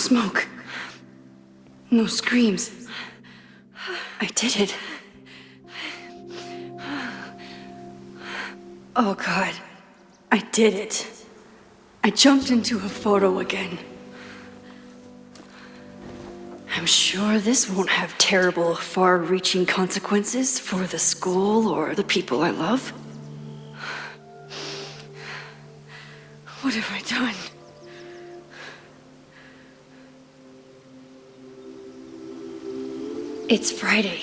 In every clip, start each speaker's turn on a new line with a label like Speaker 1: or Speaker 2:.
Speaker 1: smoke. No screams. I did it. Oh God, I did it. I jumped into a photo again. I'm sure this won't have terrible, far-reaching consequences for the school or the people I love. What have I done? It's Friday.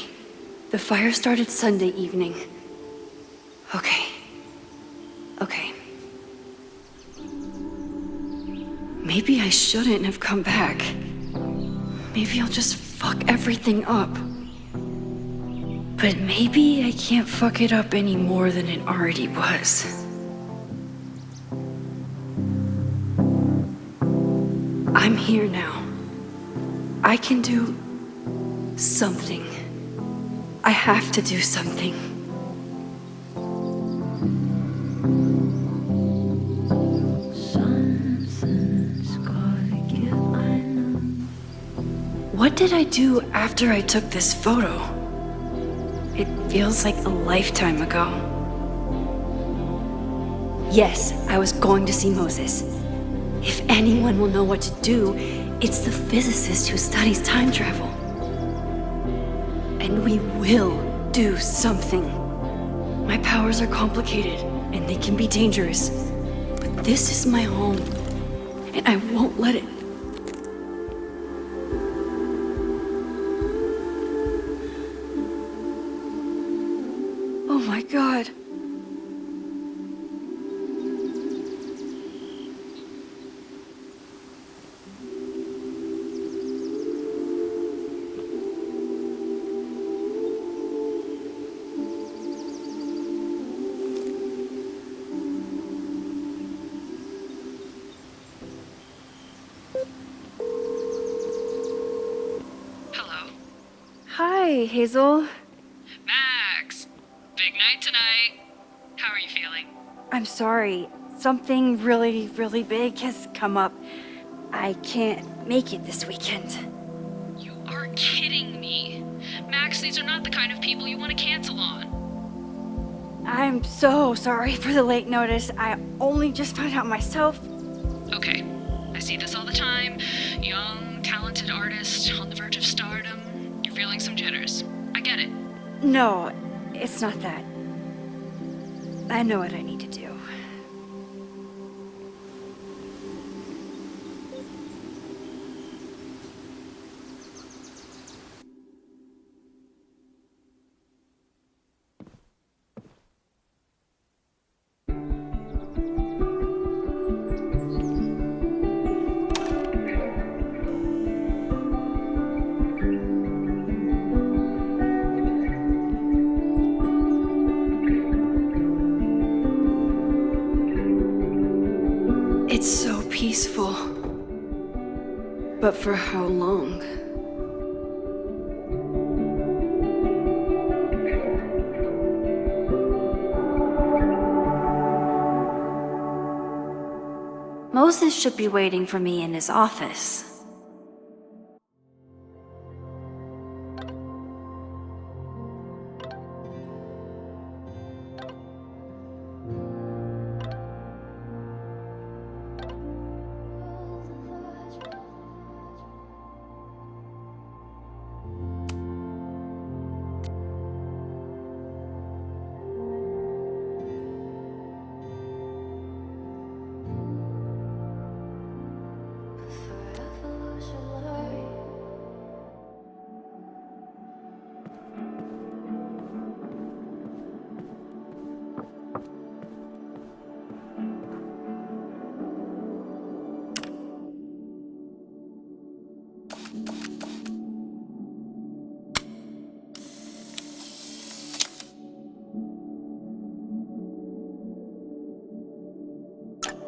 Speaker 1: The fire started Sunday evening. Okay. Maybe I shouldn't have come back. Maybe I'll just fuck everything up. But maybe I can't fuck it up any more than it already was. I'm here now. I can do something. I have to do something. What did I do after I took this photo? It feels like a lifetime ago. Yes, I was going to see Moses. If anyone will know what to do, it's the physicist who studies time travel. And we will do something. My powers are complicated, and they can be dangerous. But this is my home, and I won't let it. Oh my God. Hi, Hazel.
Speaker 2: Max! Big night tonight. How are you feeling?
Speaker 1: I'm sorry. Something really, really big has come up. I can't make it this weekend.
Speaker 2: You are kidding me. Max, these are not the kind of people you want to cancel on.
Speaker 1: I'm so sorry for the late notice. I only just found out myself.
Speaker 2: Okay, I see this all the time. Young, talented artist on the verge of stardom. You're feeling some jitters. I get it.
Speaker 1: No, it's not that. I know what I need to do. It's so peaceful. But for how long? Moses should be waiting for me in his office.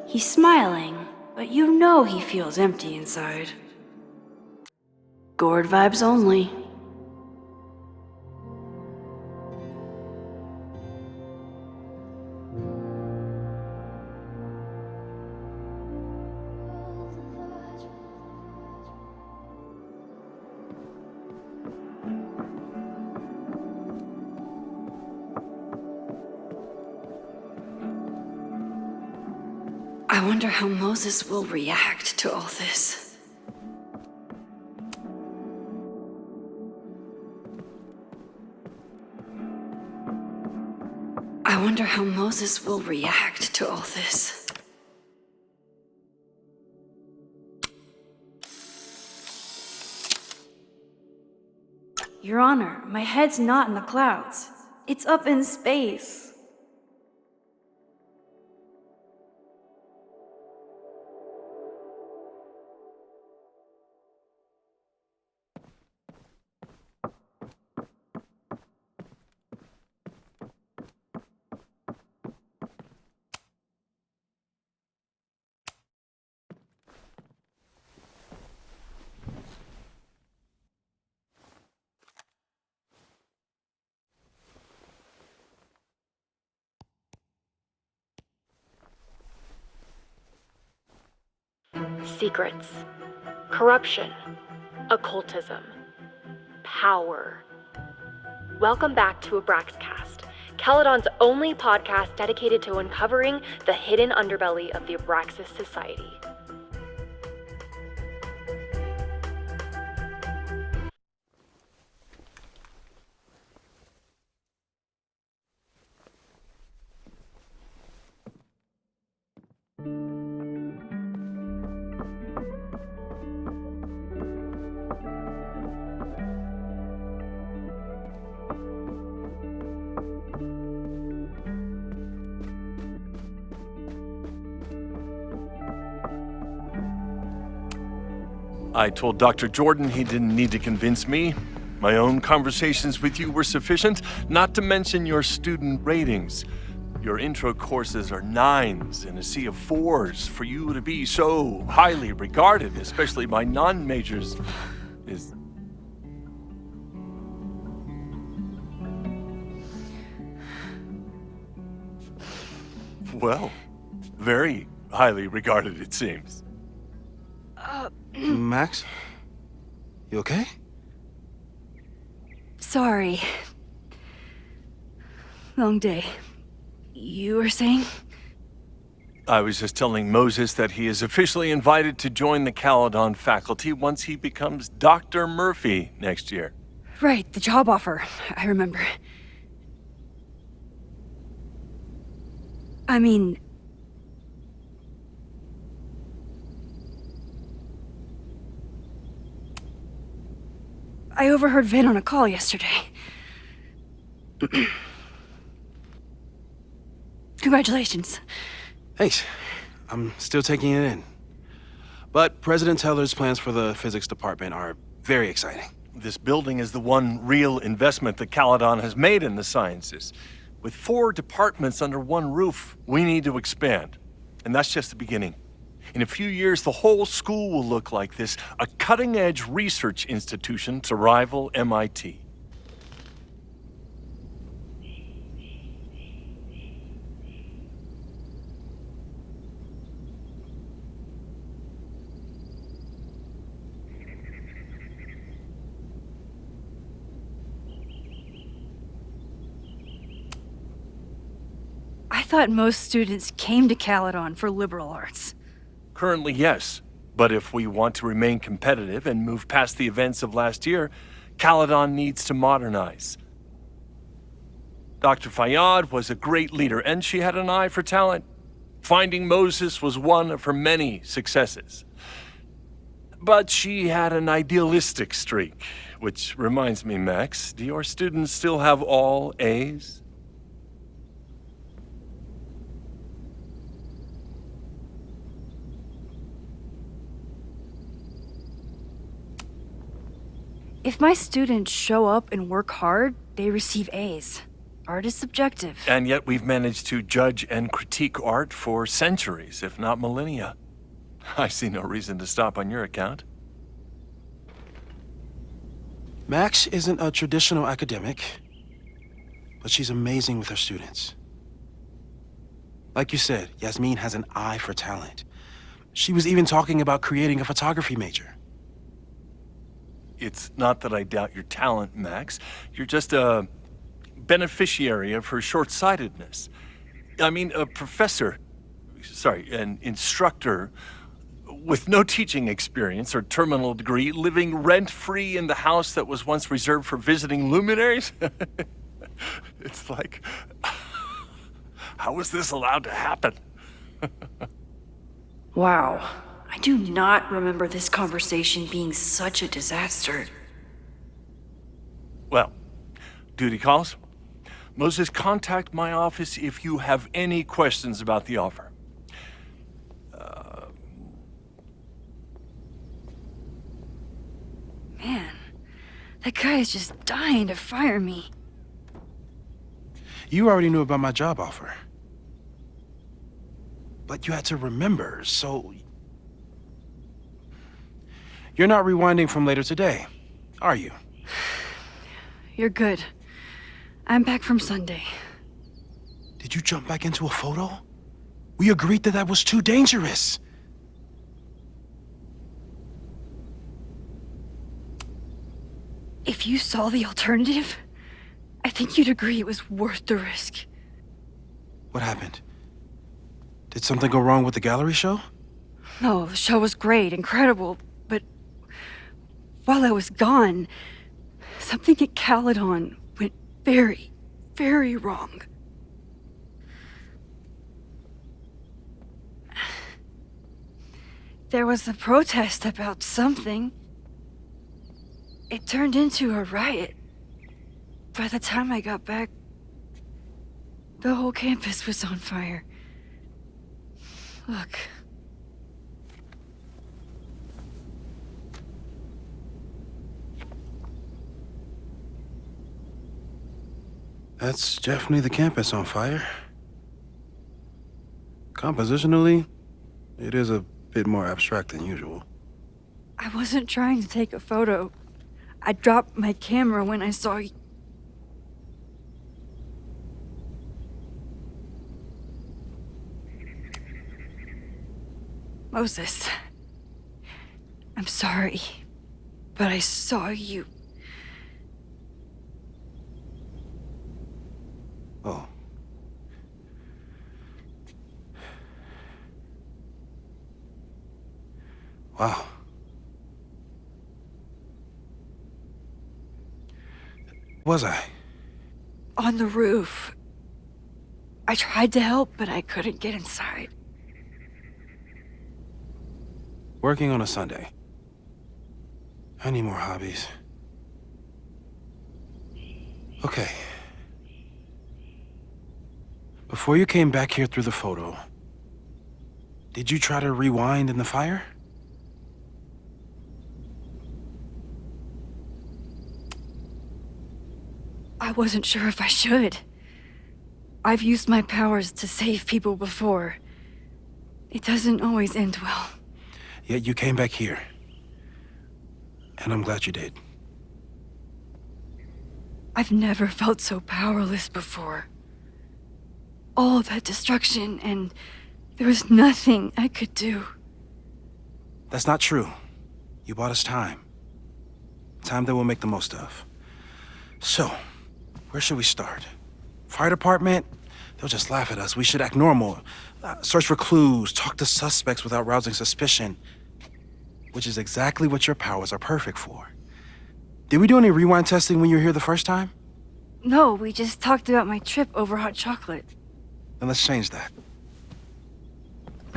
Speaker 1: He's smiling, but you know he feels empty inside. Gourd vibes only. I wonder how Moses will react to all this. I wonder how Moses will react to all this.
Speaker 3: Your Honor, my head's not in the clouds. It's up in space.
Speaker 4: Secrets, corruption, occultism, power. Welcome back to Abraxcast, Caledon's only podcast dedicated to uncovering the hidden underbelly of the Abraxas Society.
Speaker 5: I told Dr. Jordan he didn't need to convince me. My own conversations with you were sufficient, not to mention your student ratings. Your intro courses are 9s in a sea of 4s. For you to be so highly regarded, especially by non-majors, is... well, very highly regarded, it seems.
Speaker 6: Max? You okay?
Speaker 3: Sorry. Long day. You were saying?
Speaker 5: I was just telling Moses that he is officially invited to join the Caledon faculty once he becomes Dr. Murphy next year.
Speaker 3: Right, the job offer. I remember. I mean... I overheard Vin on a call yesterday. Congratulations.
Speaker 6: Thanks. I'm still taking it in. But President Teller's plans for the physics department are very exciting.
Speaker 5: This building is the one real investment that Caledon has made in the sciences. With 4 departments under one roof, we need to expand. And that's just the beginning. In a few years, the whole school will look like this, a cutting-edge research institution to rival MIT.
Speaker 3: I thought most students came to Caledon for liberal arts.
Speaker 5: Currently, yes. But if we want to remain competitive and move past the events of last year, Caledon needs to modernize. Dr. Fayyad was a great leader, and she had an eye for talent. Finding Moses was one of her many successes. But she had an idealistic streak, which reminds me, Max, do your students still have all A's?
Speaker 3: If my students show up and work hard, they receive A's. Art is subjective.
Speaker 5: And yet we've managed to judge and critique art for centuries, if not millennia. I see no reason to stop on your account.
Speaker 6: Max isn't a traditional academic, but she's amazing with her students. Like you said, Yasmin has an eye for talent. She was even talking about creating a photography major.
Speaker 5: It's not that I doubt your talent, Max. You're just a beneficiary of her short-sightedness. I mean, a professor. an instructor with no teaching experience or terminal degree, living rent-free in the house that was once reserved for visiting luminaries? It's like, how was this allowed to happen?
Speaker 3: Wow. I do not remember this conversation being such a disaster.
Speaker 5: Well, duty calls. Moses, contact my office if you have any questions about the offer.
Speaker 3: Man, that guy is just dying to fire me.
Speaker 6: You already knew about my job offer. But you had to remember, so... You're not rewinding from later today, are you?
Speaker 3: You're good. I'm back from Sunday.
Speaker 6: Did you jump back into a photo? We agreed that that was too dangerous.
Speaker 3: If you saw the alternative, I think you'd agree it was worth the risk.
Speaker 6: What happened? Did something go wrong with the gallery show?
Speaker 3: No, the show was great, incredible, but while I was gone, something at Caladon went very, very wrong. There was a protest about something. It turned into a riot. By the time I got back, the whole campus was on fire. Look.
Speaker 6: That's definitely the campus on fire. Compositionally, it is a bit more abstract than usual.
Speaker 3: I wasn't trying to take a photo. I dropped my camera when I saw you. Moses, I'm sorry, but I saw you.
Speaker 6: Oh. Wow. Was I?
Speaker 3: On the roof. I tried to help, but I couldn't get inside.
Speaker 6: Working on a Sunday. I need more hobbies. Okay. Before you came back here through the photo, did you try to rewind in the fire?
Speaker 3: I wasn't sure if I should. I've used my powers to save people before. It doesn't always end well.
Speaker 6: Yet you came back here. And I'm glad you did.
Speaker 3: I've never felt so powerless before. All that destruction, and there was nothing I could do.
Speaker 6: That's not true. You bought us time. Time that we'll make the most of. So, where should we start? Fire department? They'll just laugh at us. We should act normal. Search for clues, talk to suspects without rousing suspicion. Which is exactly what your powers are perfect for. Did we do any rewind testing when you were here the first time?
Speaker 3: No, we just talked about my trip over hot chocolate.
Speaker 6: Then let's change that.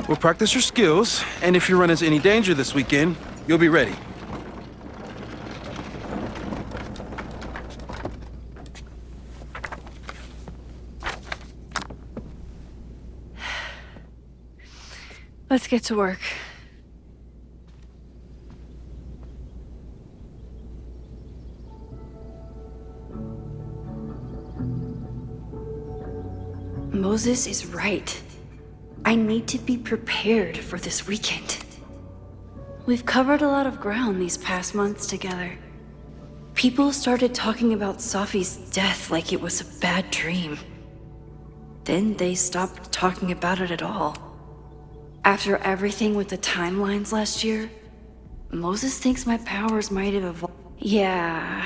Speaker 6: We'll practice your skills, and if you run into any danger this weekend, you'll be ready.
Speaker 3: Let's get to work.
Speaker 1: Moses is right. I need to be prepared for this weekend. We've covered a lot of ground these past months together. People started talking about Safi's death like it was a bad dream. Then they stopped talking about it at all. After everything with the timelines last year, Moses thinks my powers might have evolved. Yeah.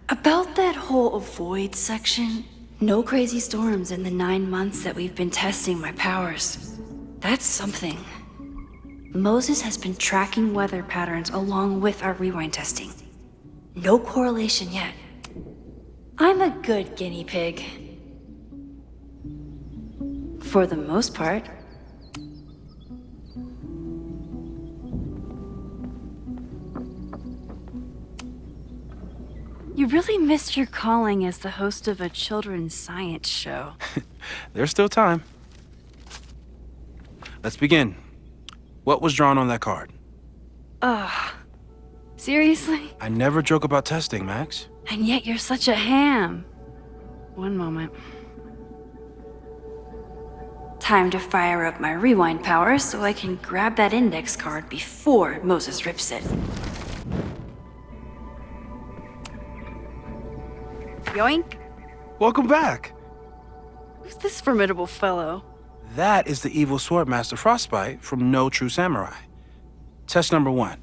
Speaker 1: About that whole avoid section, no crazy storms in the 9 months that we've been testing my powers. That's something. Moses has been tracking weather patterns along with our rewind testing. No correlation yet. I'm a good guinea pig. For the most part. You really missed your calling as the host of a children's science show.
Speaker 6: There's still time. Let's begin. What was drawn on that card?
Speaker 1: Seriously?
Speaker 6: I never joke about testing, Max.
Speaker 1: And yet you're such a ham. One moment. Time to fire up my rewind powers so I can grab that index card before Moses rips it. Yoink!
Speaker 6: Welcome back.
Speaker 1: Who's this formidable fellow?
Speaker 6: That is the evil swordmaster Frostbite from No True Samurai. Test number 1.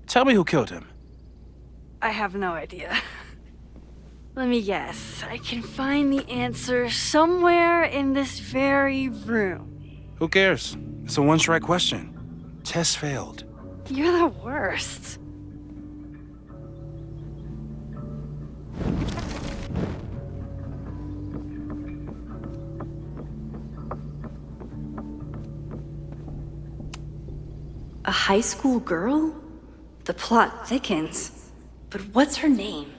Speaker 6: Tell me who killed him.
Speaker 1: I have no idea. Let me guess. I can find the answer somewhere in this very room.
Speaker 6: Who cares? It's a one-strike question. Test failed.
Speaker 1: You're the worst. A high school girl? The plot thickens. But what's her name?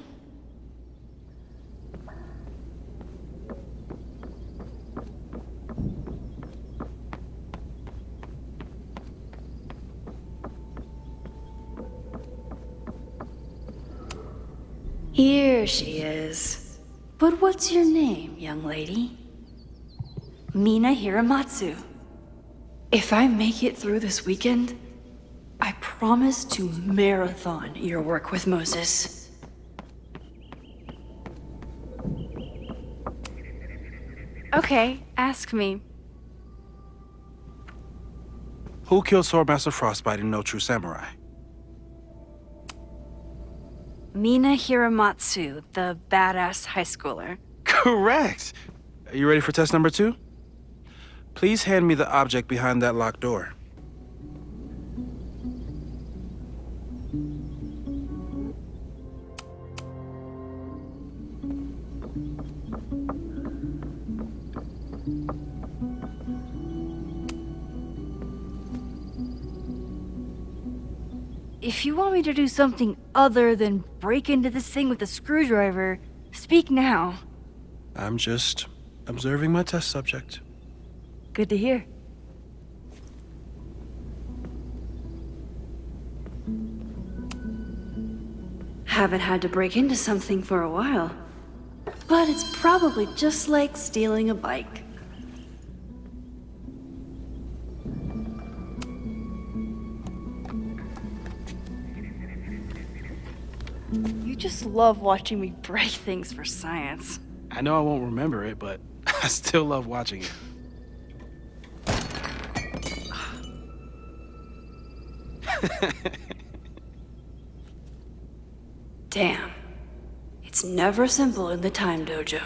Speaker 1: Here she is. But what's your name, young lady? Mina Hiramatsu. If I make it through this weekend, I promise to marathon your work with Moses. Okay, ask me.
Speaker 6: Who killed Swordmaster Frostbite in No True Samurai?
Speaker 1: Mina Hiramatsu, the badass high schooler.
Speaker 6: Correct! Are you ready for test number 2? Please hand me the object behind that locked door.
Speaker 1: If you want me to do something other than break into this thing with a screwdriver, speak now.
Speaker 6: I'm just observing my test subject.
Speaker 1: Good to hear. Haven't had to break into something for a while. But it's probably just like stealing a bike. You just love watching me break things for science.
Speaker 6: I know I won't remember it, but I still love watching it.
Speaker 1: Damn. It's never simple in the time dojo.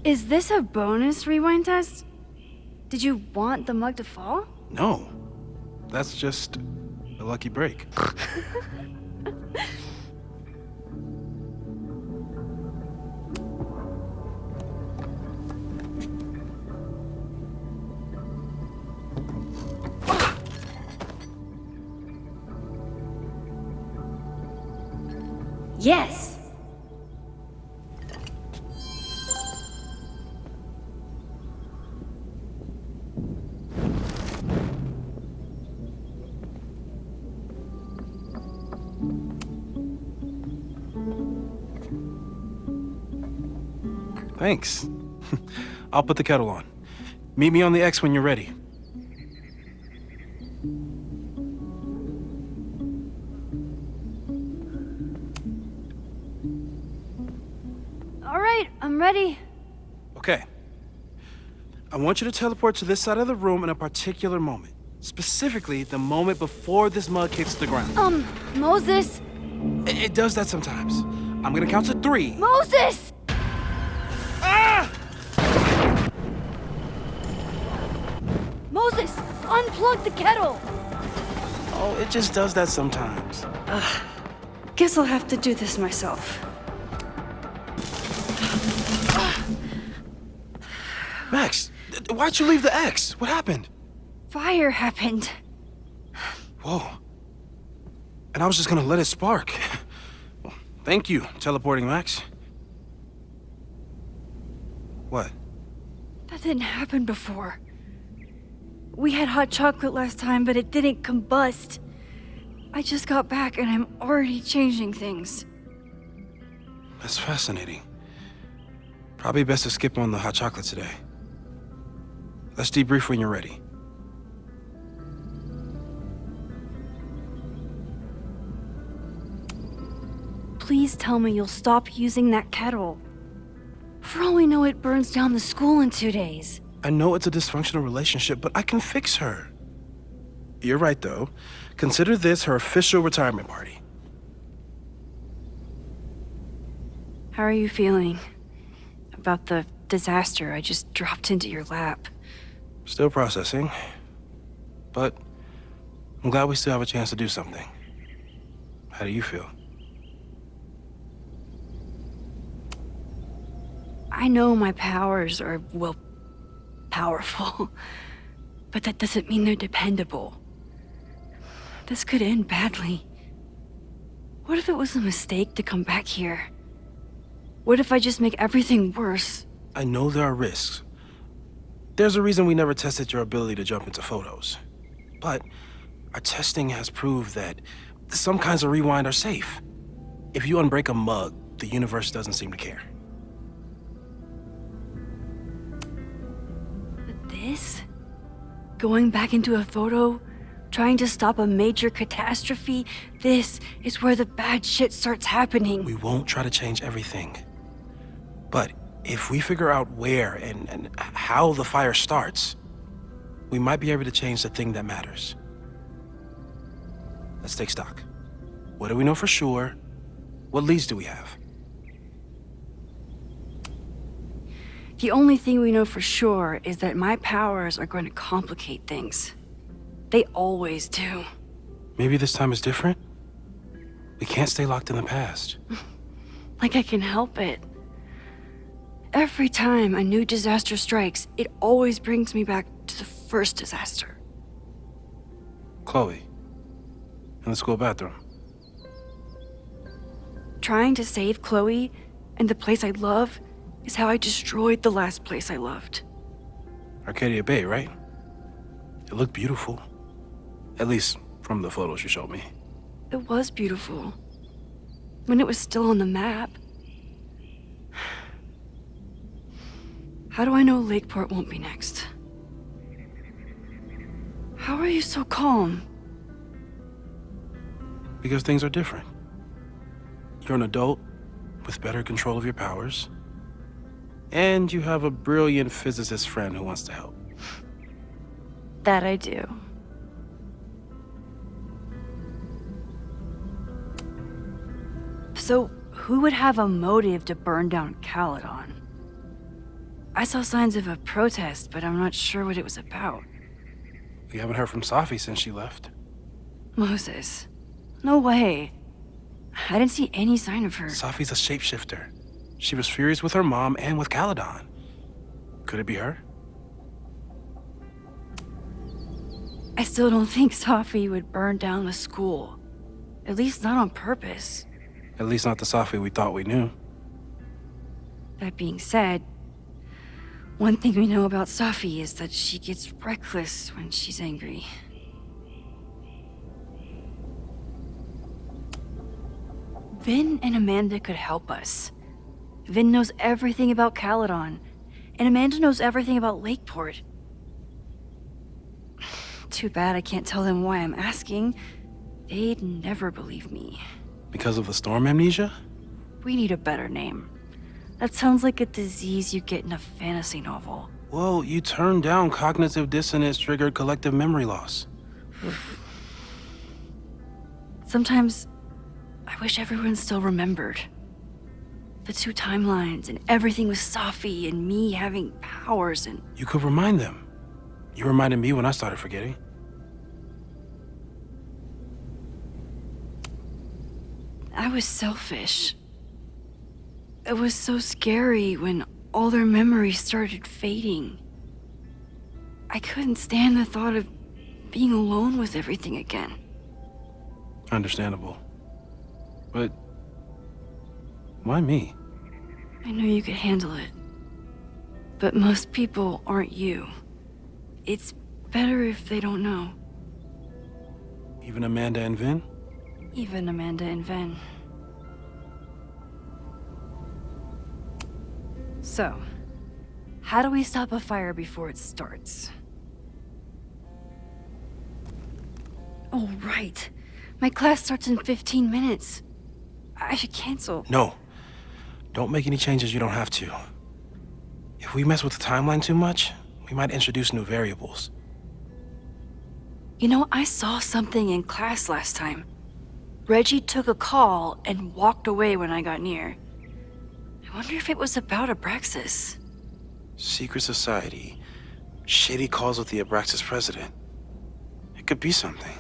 Speaker 1: Is this a bonus rewind test? Did you want the mug to fall?
Speaker 6: No, that's just a lucky break.
Speaker 1: Yes.
Speaker 6: Thanks. I'll put the kettle on. Meet me on the X when you're ready.
Speaker 3: All right, I'm ready.
Speaker 6: Okay. I want you to teleport to this side of the room in a particular moment. Specifically, the moment before this mug hits the ground.
Speaker 3: Moses!
Speaker 6: It does that sometimes. I'm gonna count to 3.
Speaker 3: Moses!
Speaker 6: Ah!
Speaker 3: Moses, unplug the kettle!
Speaker 6: Oh, it just does that sometimes.
Speaker 1: Guess I'll have to do this myself.
Speaker 6: Max, why'd you leave the X? What happened?
Speaker 3: Fire happened.
Speaker 6: Whoa. And I was just gonna let it spark. Well, thank you, teleporting Max. What?
Speaker 3: That didn't happen before. We had hot chocolate last time, but it didn't combust. I just got back and I'm already changing things.
Speaker 6: That's fascinating. Probably best to skip on the hot chocolate today. Let's debrief when you're ready.
Speaker 3: Please tell me you'll stop using that kettle. For all we know, it burns down the school in 2 days.
Speaker 6: I know it's a dysfunctional relationship, but I can fix her. You're right, though. Consider this her official retirement party.
Speaker 3: How are you feeling about the disaster I just dropped into your lap?
Speaker 6: Still processing. But I'm glad we still have a chance to do something. How do you feel?
Speaker 3: I know my powers are, well, powerful. But that doesn't mean they're dependable. This could end badly. What if it was a mistake to come back here? What if I just make everything worse?
Speaker 6: I know there are risks. There's a reason we never tested your ability to jump into photos. But our testing has proved that some kinds of rewind are safe. If you unbreak a mug, the universe doesn't seem to care.
Speaker 3: But this? Going back into a photo? Trying to stop a major catastrophe? This is where the bad shit starts happening.
Speaker 6: We won't try to change everything. But if we figure out where and how the fire starts, we might be able to change the thing that matters. Let's take stock. What do we know for sure? What leads do we have?
Speaker 3: The only thing we know for sure is that my powers are going to complicate things. They always do.
Speaker 6: Maybe this time is different? We can't stay locked in the past.
Speaker 3: Like I can help it. Every time a new disaster strikes, it always brings me back to the first disaster.
Speaker 6: Chloe, in the school bathroom.
Speaker 3: Trying to save Chloe and the place I love is how I destroyed the last place I loved.
Speaker 6: Arcadia Bay, right? It looked beautiful. At least from the photos you showed me.
Speaker 3: It was beautiful. When it was still on the map. How do I know Lakeport won't be next? How are you so calm?
Speaker 6: Because things are different. You're an adult with better control of your powers. And you have a brilliant physicist friend who wants to help.
Speaker 3: That I do. So, who would have a motive to burn down Caledon? I saw signs of a protest, but I'm not sure what it was about.
Speaker 6: We haven't heard from Safi since she left.
Speaker 3: Moses. No way. I didn't see any sign of her.
Speaker 6: Safi's a shapeshifter. She was furious with her mom and with Caledon. Could it be her?
Speaker 3: I still don't think Safi would burn down the school. At least not on purpose.
Speaker 6: At least not the Safi we thought we knew.
Speaker 3: That being said, one thing we know about Safi is that she gets reckless when she's angry. Vin and Amanda could help us. Vin knows everything about Caledon, and Amanda knows everything about Lakeport. Too bad I can't tell them why I'm asking. They'd never believe me.
Speaker 6: Because of the storm amnesia?
Speaker 3: We need a better name. That sounds like a disease you get in a fantasy novel.
Speaker 6: Well, you turned down cognitive dissonance triggered collective memory loss.
Speaker 3: Sometimes, I wish everyone still remembered. The two timelines, and everything with Safi, and me having powers, and...
Speaker 6: You could remind them. You reminded me when I started forgetting.
Speaker 3: I was selfish. It was so scary when all their memories started fading. I couldn't stand the thought of being alone with everything again.
Speaker 6: Understandable. But why me?
Speaker 3: I know you could handle it. But most people aren't you. It's better if they don't know.
Speaker 6: Even Amanda and Vin?
Speaker 3: Even Amanda and Ven. So, how do we stop a fire before it starts? Oh, right. My class starts in 15 minutes. I should cancel.
Speaker 6: No. Don't make any changes you don't have to. If we mess with the timeline too much, we might introduce new variables.
Speaker 3: You know, I saw something in class last time. Reggie took a call and walked away when I got near. I wonder if it was about Abraxas.
Speaker 6: Secret society. Shady calls with the Abraxas president. It could be something.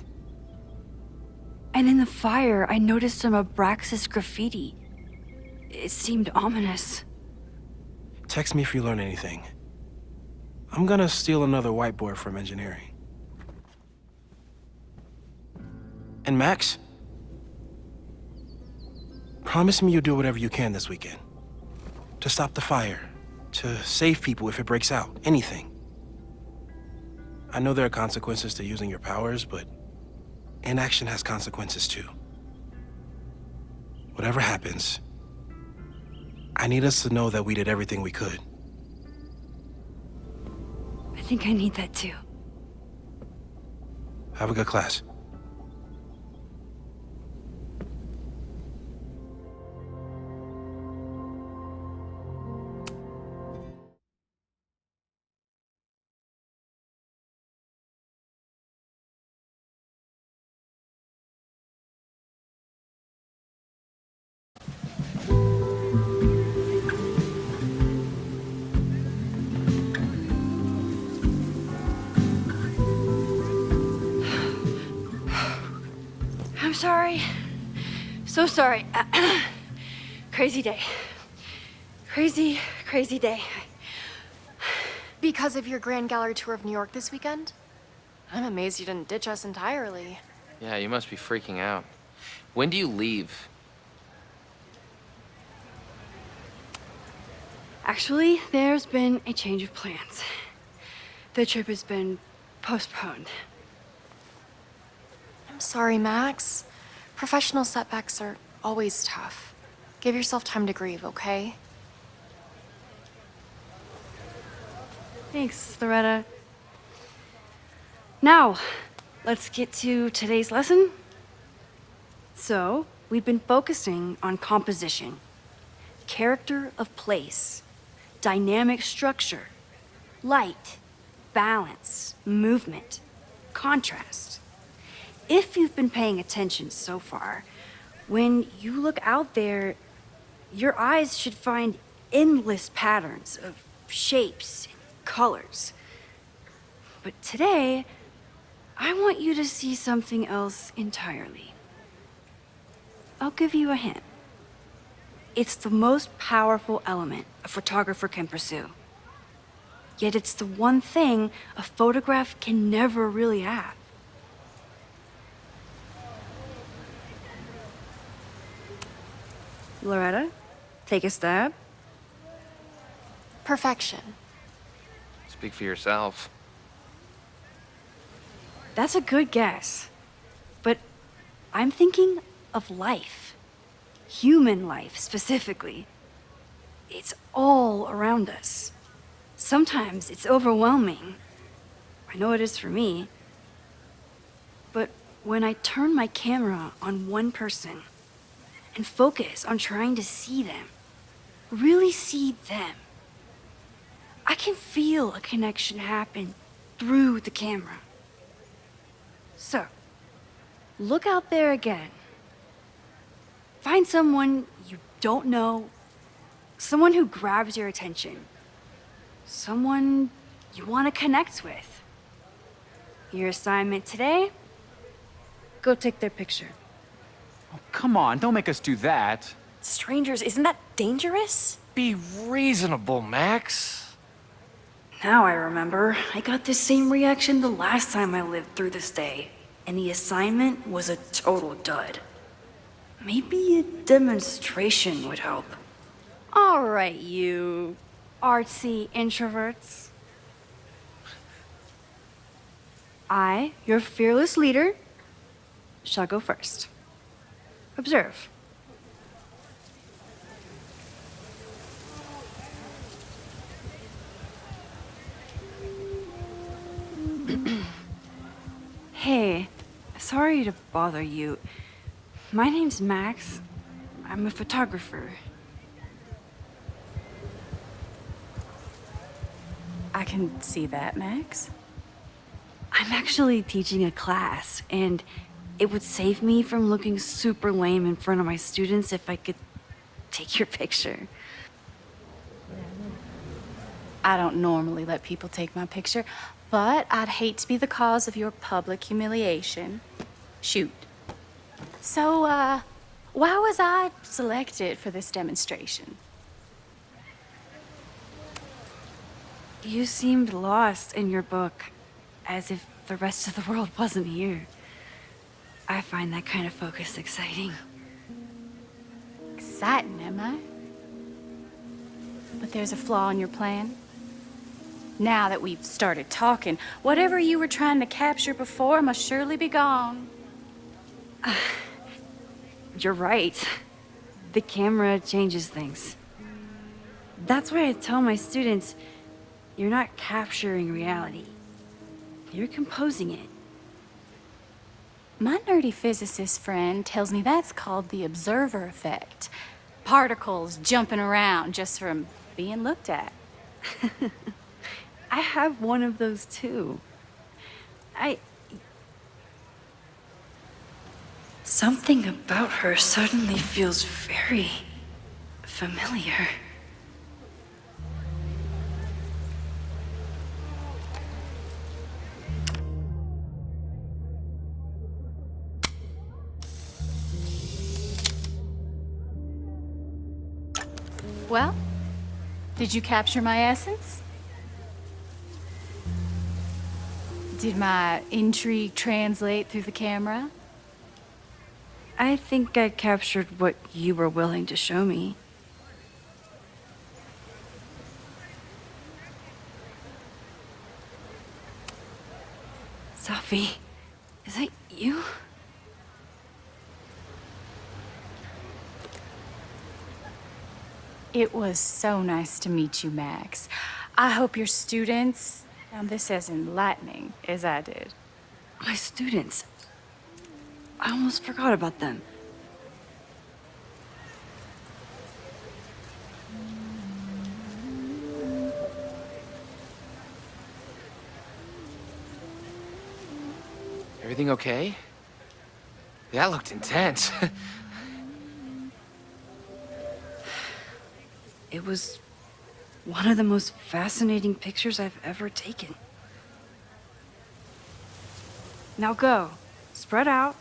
Speaker 3: And in the fire, I noticed some Abraxas graffiti. It seemed ominous.
Speaker 6: Text me if you learn anything. I'm gonna steal another whiteboard from engineering. And Max? Promise me you'll do whatever you can this weekend. To stop the fire. To save people if it breaks out. Anything. I know there are consequences to using your powers, but inaction has consequences too. Whatever happens, I need us to know that we did everything we could.
Speaker 3: I think I need that too.
Speaker 6: Have a good class.
Speaker 3: I'm sorry. So sorry. Crazy day. Crazy, crazy day.
Speaker 4: Because of your Grand Gallery tour of New York this weekend? I'm amazed you didn't ditch us entirely.
Speaker 7: Yeah, you must be freaking out. When do you leave?
Speaker 3: Actually, there's been a change of plans. The trip has been postponed.
Speaker 4: I'm sorry, Max. Professional setbacks are always tough. Give yourself time to grieve, okay?
Speaker 3: Thanks, Loretta. Now, let's get to today's lesson. So, we've been focusing on composition, character of place, dynamic structure, light, balance, movement, contrast. If you've been paying attention so far, when you look out there, your eyes should find endless patterns of shapes and colors. But today, I want you to see something else entirely. I'll give you a hint. It's the most powerful element a photographer can pursue. Yet it's the one thing a photograph can never really have. Loretta, take a stab.
Speaker 4: Perfection.
Speaker 7: Speak for yourself.
Speaker 3: That's a good guess. But I'm thinking of life. Human life, specifically. it's all around us. Sometimes it's overwhelming. I know it is for me. But when I turn my camera on one person and focus on trying to see them, really see them, I can feel a connection happen through the camera. So, look out there again. Find someone you don't know, someone who grabs your attention, someone you want to connect with. Your assignment today? Go take their picture.
Speaker 8: Oh, come on, don't make us do that.
Speaker 4: Strangers, isn't that dangerous?
Speaker 7: Be reasonable, Max.
Speaker 1: Now I remember. I got the same reaction the last time I lived through this day, and the assignment was a total dud. Maybe a demonstration would help.
Speaker 3: All right, you artsy introverts. I, your fearless leader, shall go first. Observe. Hey, sorry to bother you. My name's Max. I'm a photographer.
Speaker 9: I can see that, Max.
Speaker 3: I'm actually teaching a class, and it would save me from looking super lame in front of my students if I could take your picture.
Speaker 9: I don't normally let people take my picture, but I'd hate to be the cause of your public humiliation. Shoot. So, why was I selected for this demonstration?
Speaker 3: You seemed lost in your book, as if the rest of the world wasn't here. I find that kind of focus exciting.
Speaker 9: Exciting, am I? But there's a flaw in your plan. Now that we've started talking, whatever you were trying to capture before must surely be gone.
Speaker 3: You're right. The camera changes things. That's why I tell my students, you're not capturing reality. You're composing it.
Speaker 9: My nerdy physicist friend tells me that's called the observer effect. Particles jumping around just from being looked at.
Speaker 3: I have one of those too.
Speaker 1: Something about her suddenly feels very familiar.
Speaker 9: Well, did you capture my essence? Did my intrigue translate through the camera?
Speaker 3: I think I captured what you were willing to show me. Sophie, is that you?
Speaker 9: It was so nice to meet you, Max. I hope your students found this as enlightening as I did.
Speaker 3: My students. I almost forgot about them.
Speaker 7: Everything okay? That looked intense.
Speaker 3: It was one of the most fascinating pictures I've ever taken. Now go. Spread out.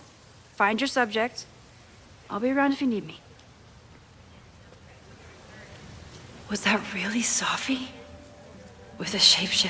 Speaker 3: Find your subject. I'll be around if you need me.
Speaker 1: Was that really Sophie? With a shapeshift?